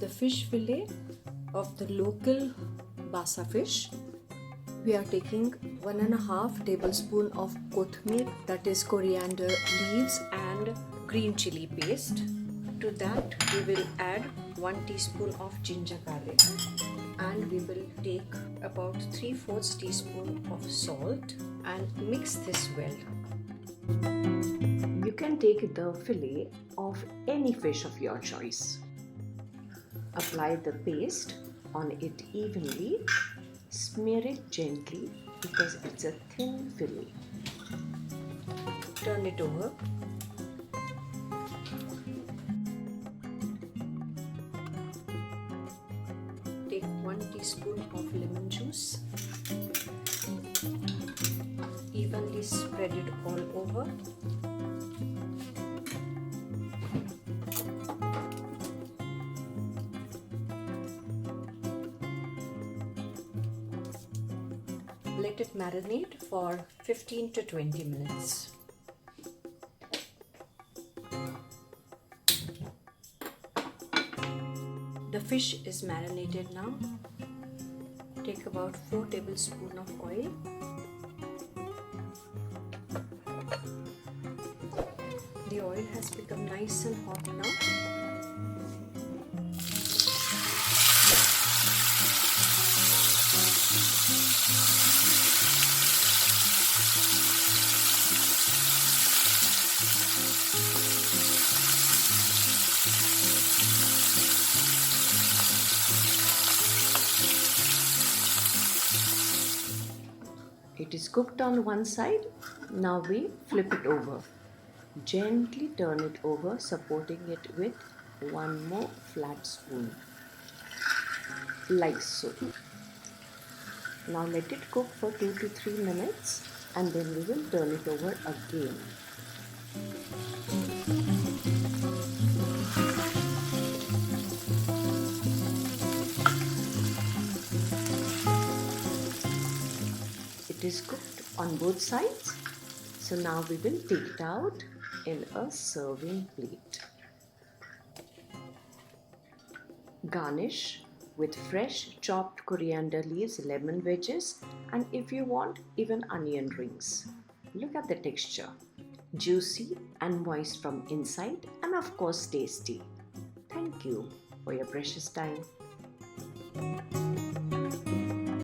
the fish fillet of the local basa fish. We are taking 1.5 tablespoon of kothmir, that is coriander leaves, and green chili paste. To that we will add 1 teaspoon of ginger garlic, and we will take about 3/4 teaspoon of salt and mix this well. You can take the fillet of any fish of your choice. Apply the paste on it evenly. Smear it gently because it's a thin fillet. Turn it over. Take 1 teaspoon of lemon juice. Evenly spread it all over. Let it marinate for 15 to 20 minutes. The fish is marinated now. Take about 4 tablespoons of oil. The oil has become nice and hot now. It is cooked on one side. Now we flip it over. Gently turn it over, supporting it with 1 more flat spoon, like so. Now let it cook for 2 to 3 minutes, and then we will turn it over again. It is cooked on both sides, so now we will take it out in a serving plate. Garnish with fresh chopped coriander leaves, lemon wedges, and if you want, even onion rings. Look at the texture, juicy and moist from inside, and of course tasty. Thank you for your precious time.